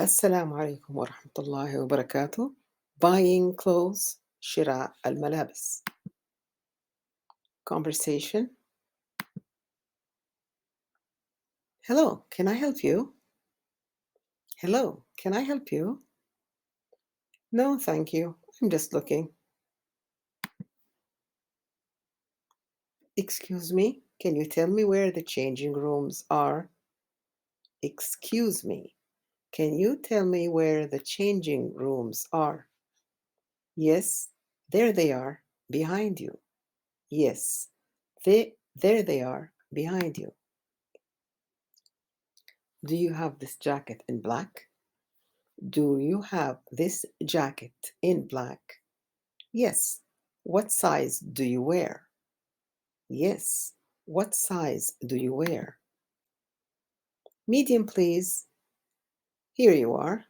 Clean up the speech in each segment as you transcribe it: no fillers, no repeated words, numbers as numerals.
السلام عليكم ورحمة الله وبركاته. Buying clothes شراء الملابس. Conversation. Hello, can I help you? Hello, can I help you? No, thank you. I'm just looking. Excuse me, can you tell me where the changing rooms are? Excuse me, can you tell me where the changing rooms are? Yes, there they are, behind you. Yes, there they are, behind you. Do you have this jacket in black? Do you have this jacket in black? Yes. What size do you wear? Yes. What size do you wear? Medium, please. Here you are.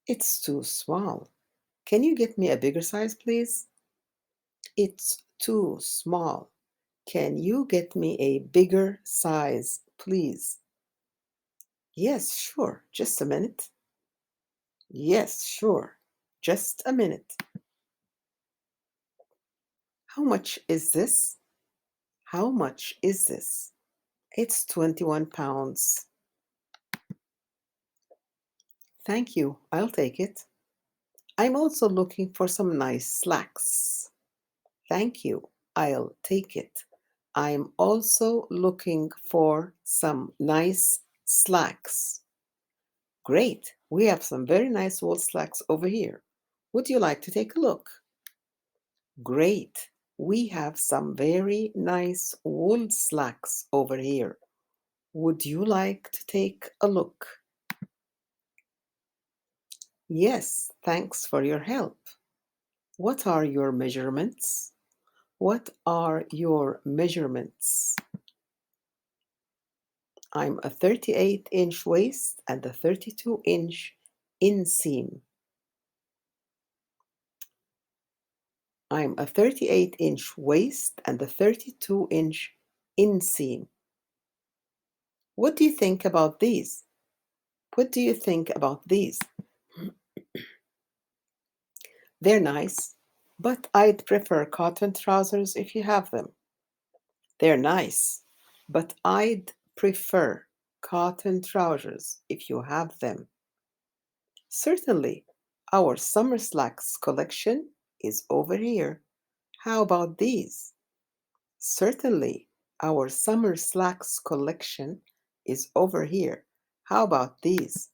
It's too small. Can you get me a bigger size, please? It's too small. Can you get me a bigger size, please? Yes, sure. Just a minute. Yes, sure. Just a minute. How much is this? How much is this? It's 21 pounds. Thank you. I'll take it. I'm also looking for some nice slacks. Thank you. I'll take it. I'm also looking for some nice slacks. Great. We have some very nice wool slacks over here. Would you like to take a look? Great. We have some very nice wool slacks over here. Would you like to take a look? Yes, thanks for your help. What are your measurements? What are your measurements? I'm a 38-inch waist and a 32-inch inseam. I'm a 38-inch waist and a 32-inch inseam. What do you think about these? What do you think about these? They're nice, but I'd prefer cotton trousers if you have them. They're nice, but I'd prefer cotton trousers if you have them. Certainly, our summer slacks collection is over here. How about these? Certainly, our summer slacks collection is over here. How about these?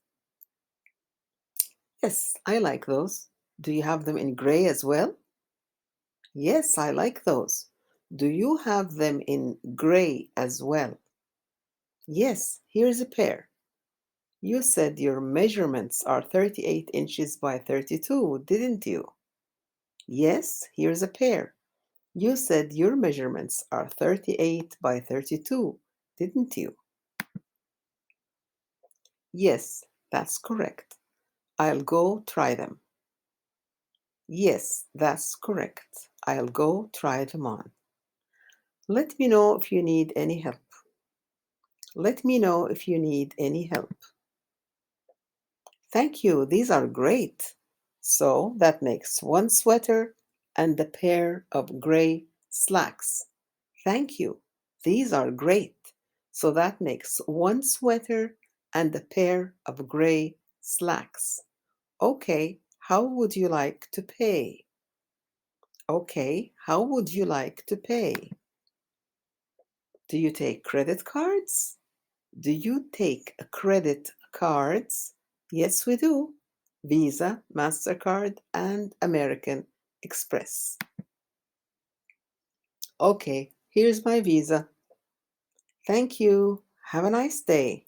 Yes, I like those. Do you have them in gray as well? Yes, I like those. Do you have them in gray as well? Yes, here's a pair. You said your measurements are 38 inches by 32, didn't you? Yes, here's a pair. You said your measurements are 38 by 32, didn't you? Yes, that's correct. I'll go try them. Yes, that's correct. I'll go try them on. Let me know if you need any help. Let me know if you need any help. Thank you, these are great. So that makes one sweater and a pair of gray slacks. Thank you, these are great. So that makes one sweater and a pair of gray slacks. Okay, how would you like to pay? Okay, how would you like to pay? Do you take credit cards? Do you take credit cards? Yes, we do. Visa, MasterCard, and American Express. Okay, here's my Visa. Thank you. Have a nice day.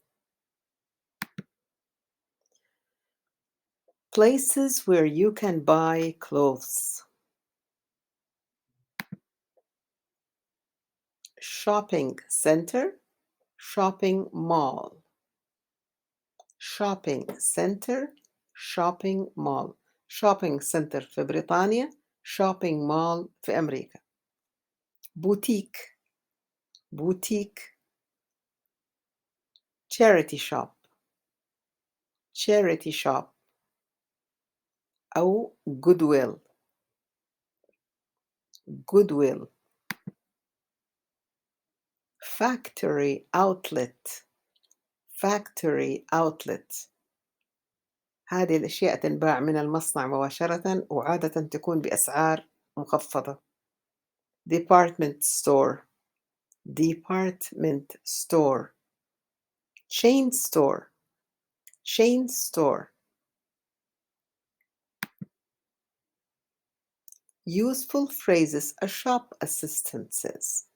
Places where you can buy clothes. Shopping center, shopping mall. Shopping center, shopping mall. shopping center في بريطانيا، shopping mall في أمريكا. بوتيك، بوتيك. charity shop. charity shop أو goodwill. factory outlet. هذه الأشياء تنباع من المصنع مباشرة وعادة تكون بأسعار مخفضة. department store. chain store. useful phrases a shop assistant says.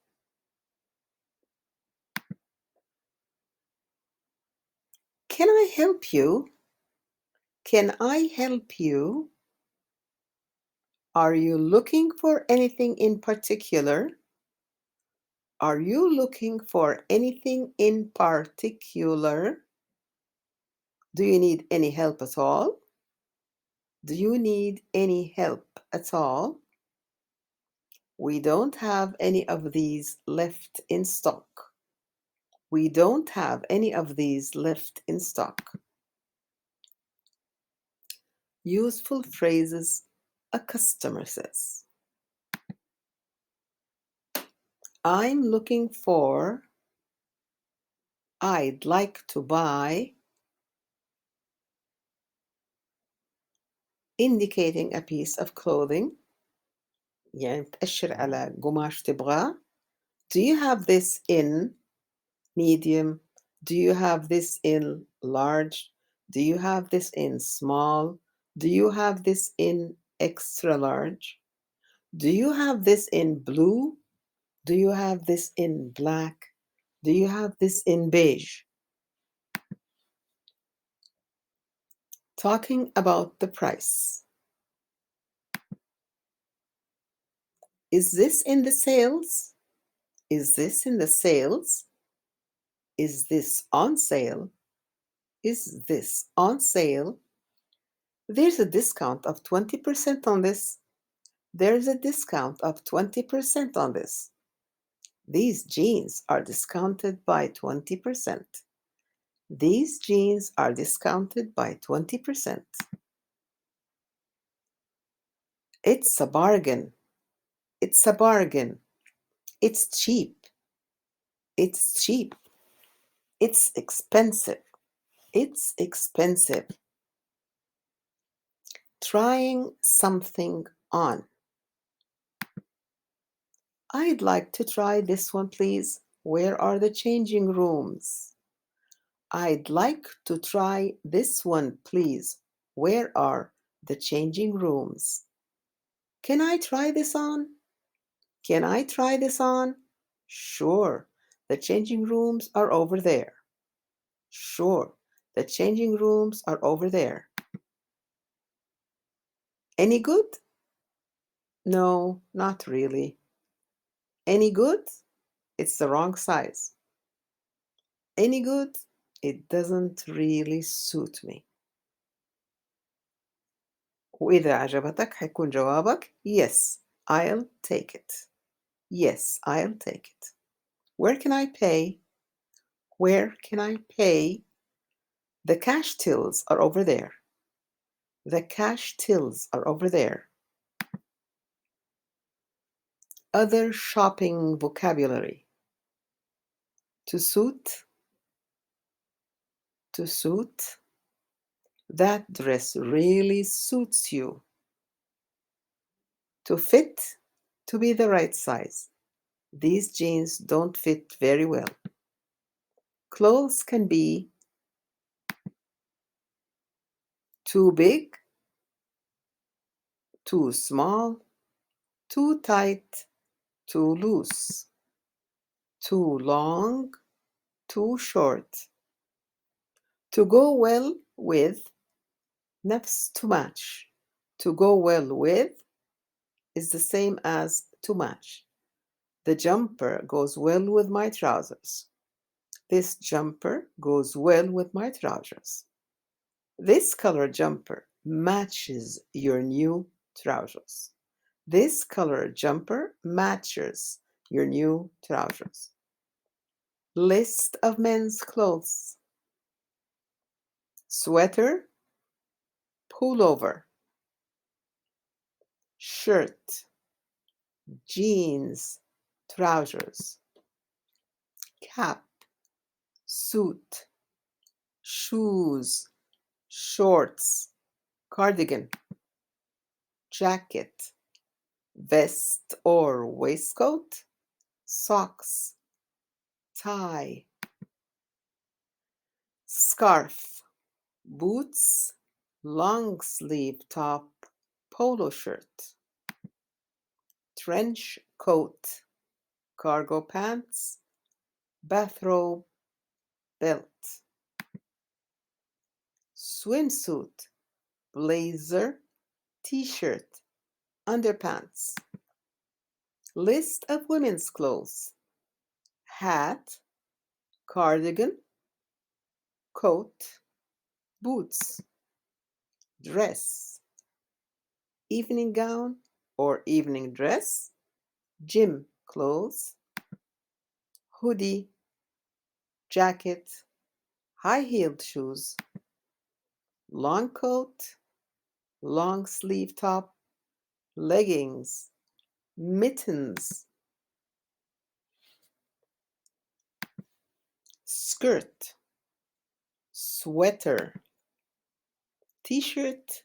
Can I help you? Are you looking for anything in particular? Do you need any help at all? We don't have any of these left in stock. Useful phrases a customer says. I'm looking for. I'd like to buy. Indicating a piece of clothing. يعني بتأشر على قماش تبغاه. Do you have this in medium? Do you have this in large? Do you have this in small? Do you have this in extra large? Do you have this in blue? Do you have this in black? Do you have this in beige? Talking about the price. Is this in the sales? Is this in the sales? Is this on sale? Is this on sale? There's a discount of 20% on this. There's a discount of 20% on this. These jeans are discounted by 20%. These jeans are discounted by 20%. It's a bargain. It's a bargain. It's cheap. It's cheap. It's expensive. It's expensive. Trying something on. I'd like to try this one, please. Where are the changing rooms? I'd like to try this one, please. Where are the changing rooms? Can I try this on? Can I try this on? Sure, the changing rooms are over there. Sure, the changing rooms are over there. Any good? No, not really. Any good? It's the wrong size. Any good? It doesn't really suit me. وإذا عجبتك حيكون جوابك yes, I'll take it. Yes, I'll take it. Where can I pay? Where can I pay? The cash tills are over there. The cash tills are over there. Other shopping vocabulary. To suit. To suit. That dress really suits you. To fit. To be the right size. These jeans don't fit very well. Clothes can be too big, too small, too tight, too loose, too long, too short. To go well with, نفس to match. To go well with is the same as to match. The jumper goes well with my trousers. This jumper goes well with my trousers. This color jumper matches your new trousers. This color jumper matches your new trousers. List of men's clothes. sweater, pullover, shirt, jeans, trousers, cap, suit, shoes, shorts, cardigan, jacket, vest or waistcoat, socks, tie, scarf, boots, long sleeve top, polo shirt, trench coat, cargo pants, bathrobe, belt, swimsuit, blazer, t-shirt, underpants. List of women's clothes: hat, cardigan, coat, boots, dress, evening gown or evening dress, gym clothes, hoodie, jacket, high-heeled shoes, long coat, long sleeve top, leggings, mittens, skirt, sweater, t-shirt,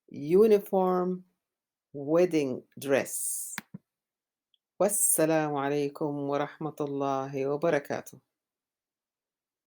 uniform, wedding dress. والسلام عليكم ورحمة الله وبركاته.